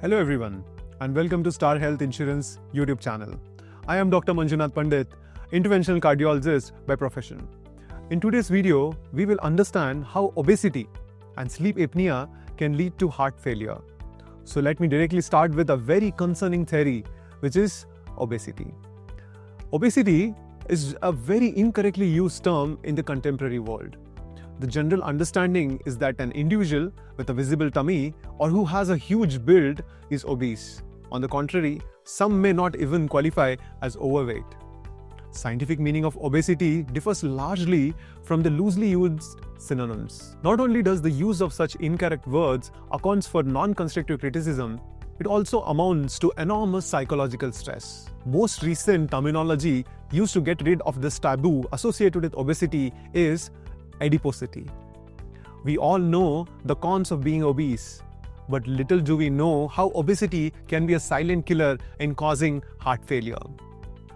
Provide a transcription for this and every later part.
Hello everyone and welcome to Star Health Insurance YouTube channel. I am Dr. Manjunath Pandit, interventional cardiologist by profession. In today's video, we will understand how obesity and sleep apnea can lead to heart failure. So let me directly start with a very concerning theory, which is obesity. Obesity is a very incorrectly used term in the contemporary world. The general understanding is that an individual with a visible tummy or who has a huge build is obese. On the contrary, some may not even qualify as overweight. Scientific meaning of obesity differs largely from the loosely used synonyms. Not only does the use of such incorrect words accounts for non-constructive criticism, it also amounts to enormous psychological stress. Most recent terminology used to get rid of this taboo associated with obesity is adiposity. We all know the cons of being obese, but little do we know how obesity can be a silent killer in causing heart failure.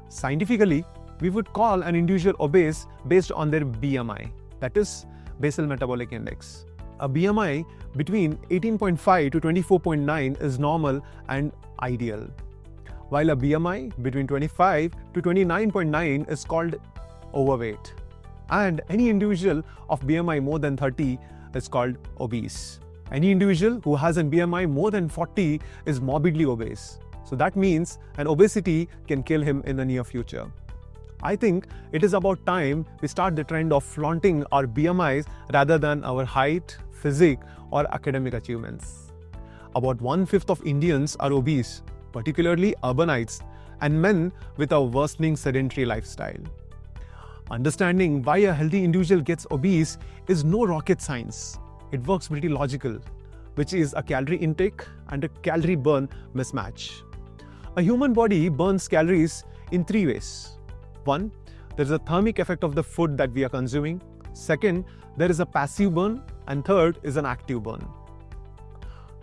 Scientifically, we would call an individual obese based on their BMI, that is, basal metabolic index. A BMI between 18.5 to 24.9 is normal and ideal, while a BMI between 25 to 29.9 is called overweight. And any individual of BMI more than 30 is called obese. Any individual who has an BMI more than 40 is morbidly obese. So that means an obesity can kill him in the near future. I think it is about time we start the trend of flaunting our BMIs rather than our height, physique, or academic achievements. About 1/5 of Indians are obese, particularly urbanites and men with a worsening sedentary lifestyle. Understanding why a healthy individual gets obese is no rocket science. It works pretty logical, which is a calorie intake and a calorie burn mismatch. A human body burns calories in 3 ways. 1, there is a thermic effect of the food that we are consuming. 2, there is a passive burn. And 3rd is an active burn.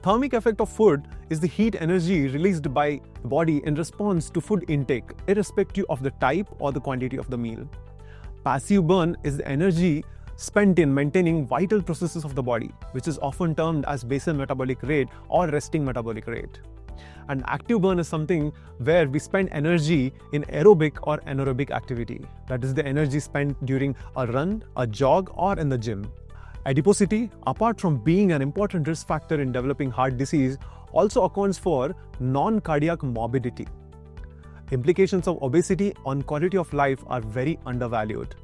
Thermic effect of food is the heat energy released by the body in response to food intake, irrespective of the type or the quantity of the meal. Passive burn is the energy spent in maintaining vital processes of the body, which is often termed as basal metabolic rate or resting metabolic rate. And active burn is something where we spend energy in aerobic or anaerobic activity. That is the energy spent during a run, a jog, or in the gym. Adiposity, apart from being an important risk factor in developing heart disease, also accounts for non-cardiac morbidity. Implications of obesity on quality of life are very undervalued,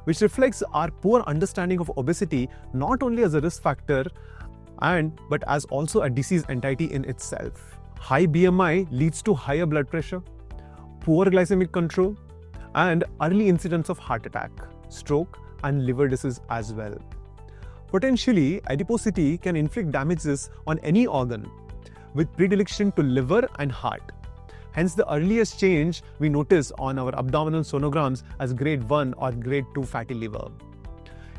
which reflects our poor understanding of obesity not only as a risk factor but as also a disease entity in itself. High BMI leads to higher blood pressure, poor glycemic control, and early incidence of heart attack, stroke, and liver disease as well. Potentially, adiposity can inflict damages on any organ, with predilection to liver and heart. Hence, the earliest change we notice on our abdominal sonograms as grade 1 or grade 2 fatty liver.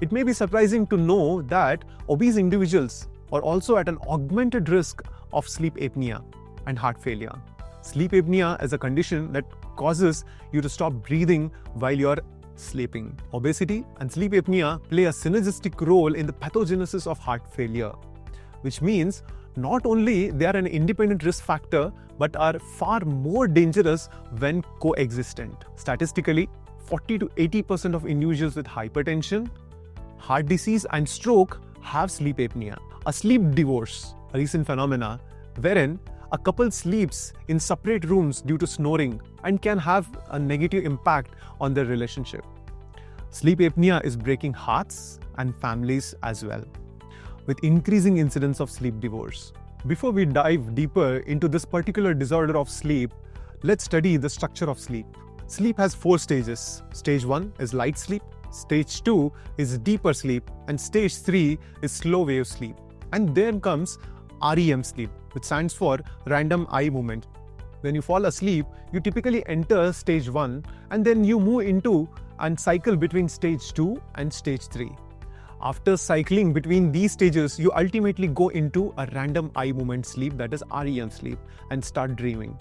It may be surprising to know that obese individuals are also at an augmented risk of sleep apnea and heart failure. Sleep apnea is a condition that causes you to stop breathing while you're sleeping. Obesity and sleep apnea play a synergistic role in the pathogenesis of heart failure, which means not only they are an independent risk factor, but are far more dangerous when coexistent. Statistically, 40 to 80% of individuals with hypertension, heart disease, and stroke have sleep apnea. A sleep divorce, a recent phenomena, wherein a couple sleeps in separate rooms due to snoring and can have a negative impact on their relationship. Sleep apnea is breaking hearts and families as well, with increasing incidence of sleep divorce. Before we dive deeper into this particular disorder of sleep, let's study the structure of sleep. Sleep has 4 stages. Stage 1 is light sleep, stage 2 is deeper sleep, and stage 3 is slow wave sleep. And then comes REM sleep, which stands for random eye movement. When you fall asleep, you typically enter stage 1 and then you move into and cycle between stage 2 and stage 3. After cycling between these stages, you ultimately go into a random eye movement sleep, that is REM sleep, and start dreaming.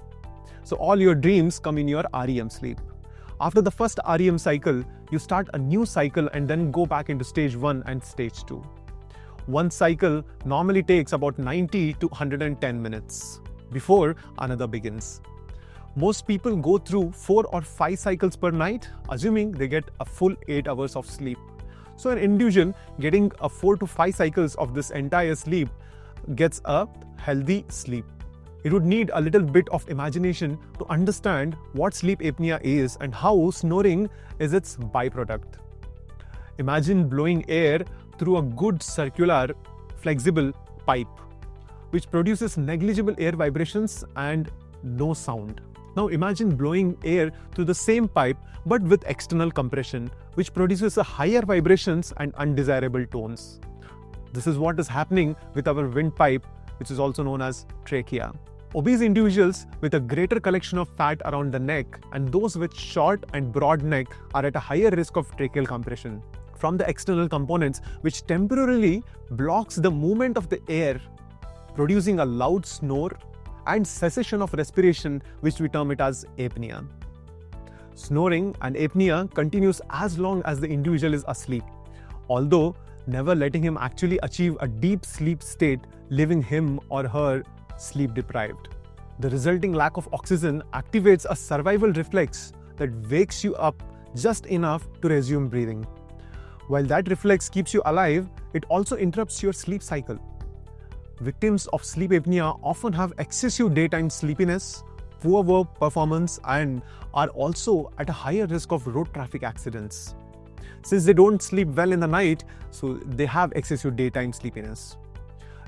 So all your dreams come in your REM sleep. After the first REM cycle, you start a new cycle and then go back into stage 1 and stage 2. One cycle normally takes about 90 to 110 minutes. before another begins. Most people go through 4 or 5 cycles per night, assuming they get a full 8 hours of sleep. So an individual getting a 4 to 5 cycles of this entire sleep gets a healthy sleep. It would need a little bit of imagination to understand what sleep apnea is and how snoring is its byproduct. Imagine blowing air through a good circular, flexible pipe, which produces negligible air vibrations and no sound. Now imagine blowing air through the same pipe but with external compression, which produces a higher vibrations and undesirable tones. This is what is happening with our windpipe, which is also known as trachea. Obese individuals with a greater collection of fat around the neck and those with short and broad neck are at a higher risk of tracheal compression from the external components, which temporarily blocks the movement of the air, producing a loud snore and cessation of respiration, which we term it as apnea. Snoring and apnea continues as long as the individual is asleep, although never letting him actually achieve a deep sleep state, leaving him or her sleep deprived. The resulting lack of oxygen activates a survival reflex that wakes you up just enough to resume breathing. While that reflex keeps you alive, it also interrupts your sleep cycle. Victims of sleep apnea often have excessive daytime sleepiness, poor work performance, and are also at a higher risk of road traffic accidents. Since they don't sleep well in the night, so they have excessive daytime sleepiness.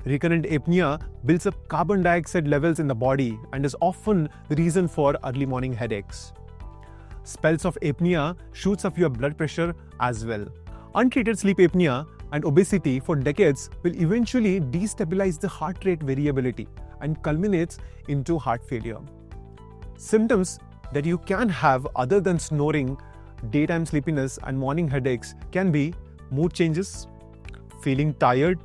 Recurrent apnea builds up carbon dioxide levels in the body and is often the reason for early morning headaches. Spells of apnea shoots up your blood pressure as well. Untreated sleep apnea and obesity for decades will eventually destabilize the heart rate variability and culminates into heart failure. Symptoms that you can have other than snoring, daytime sleepiness and morning headaches can be mood changes, feeling tired,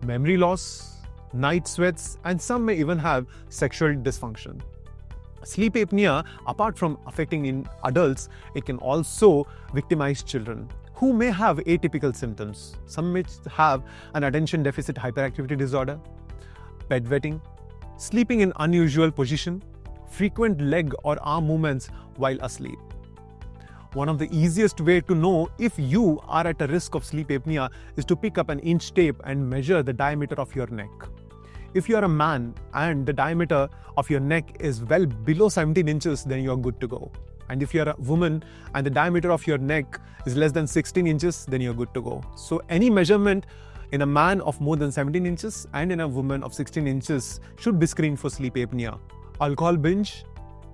memory loss, night sweats, and some may even have sexual dysfunction. Sleep apnea, apart from affecting in adults, it can also victimize children who may have atypical symptoms. Some may have an attention deficit hyperactivity disorder, bedwetting, sleeping in unusual position, frequent leg or arm movements while asleep. One of the easiest way to know if you are at a risk of sleep apnea is to pick up an inch tape and measure the diameter of your neck. If you are a man and the diameter of your neck is well below 17 inches, then you are good to go. And if you are a woman and the diameter of your neck is less than 16 inches, then you're good to go. So any measurement in a man of more than 17 inches and in a woman of 16 inches should be screened for sleep apnea. Alcohol binge,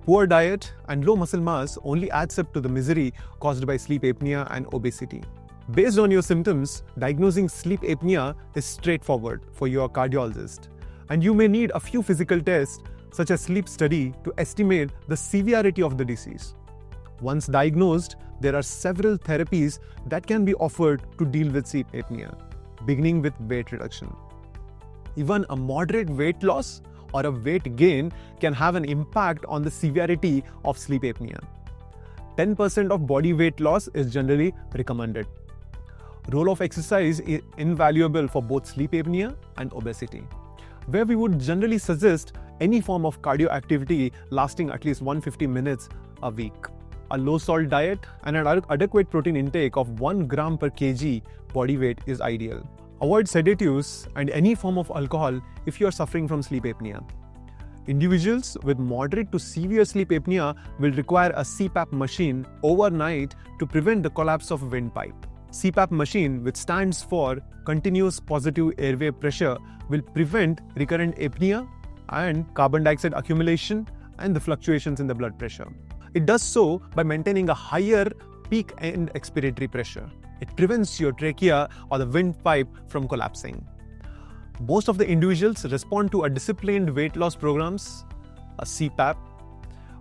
poor diet, and low muscle mass only adds up to the misery caused by sleep apnea and obesity. Based on your symptoms, diagnosing sleep apnea is straightforward for your cardiologist. And you may need a few physical tests such as sleep study to estimate the severity of the disease. Once diagnosed, there are several therapies that can be offered to deal with sleep apnea, beginning with weight reduction. Even a moderate weight loss or a weight gain can have an impact on the severity of sleep apnea. 10% of body weight loss is generally recommended. Role of exercise is invaluable for both sleep apnea and obesity, where we would generally suggest any form of cardio activity lasting at least 150 minutes a week. A low-salt diet and an adequate protein intake of 1 gram per kg body weight is ideal. Avoid sedatives and any form of alcohol if you are suffering from sleep apnea. Individuals with moderate to severe sleep apnea will require a CPAP machine overnight to prevent the collapse of windpipe. CPAP machine, which stands for Continuous Positive Airway Pressure, will prevent recurrent apnea and carbon dioxide accumulation and the fluctuations in the blood pressure. It does so by maintaining a higher peak and expiratory pressure. It prevents your trachea or the windpipe from collapsing. Most of the individuals respond to a disciplined weight loss programs, a CPAP,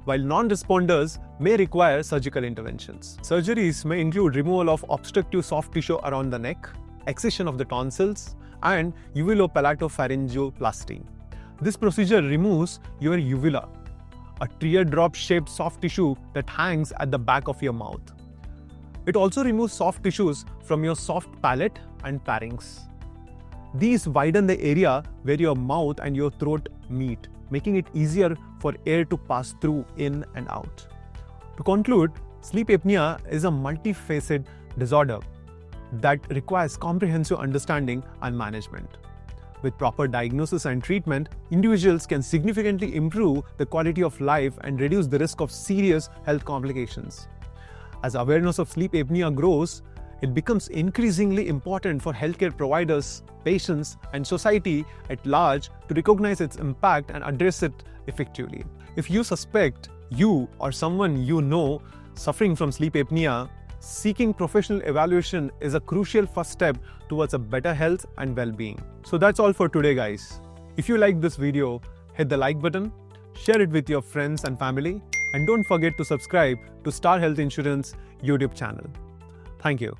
while non-responders may require surgical interventions. Surgeries may include removal of obstructive soft tissue around the neck, excision of the tonsils, and uvulopalatopharyngeoplasty. This procedure removes your uvula, a teardrop-shaped soft tissue that hangs at the back of your mouth. It also removes soft tissues from your soft palate and pharynx. These widen the area where your mouth and your throat meet, making it easier for air to pass through, in and out. To conclude, sleep apnea is a multifaceted disorder that requires comprehensive understanding and management. With proper diagnosis and treatment, individuals can significantly improve the quality of life and reduce the risk of serious health complications. As awareness of sleep apnea grows, it becomes increasingly important for healthcare providers, patients, and society at large to recognize its impact and address it effectively. If you suspect you or someone you know suffering from sleep apnea, seeking professional evaluation is a crucial first step towards a better health and well-being. So that's all for today, guys. If you liked this video, hit the like button, share it with your friends and family, and don't forget to subscribe to Star Health Insurance YouTube channel. Thank you.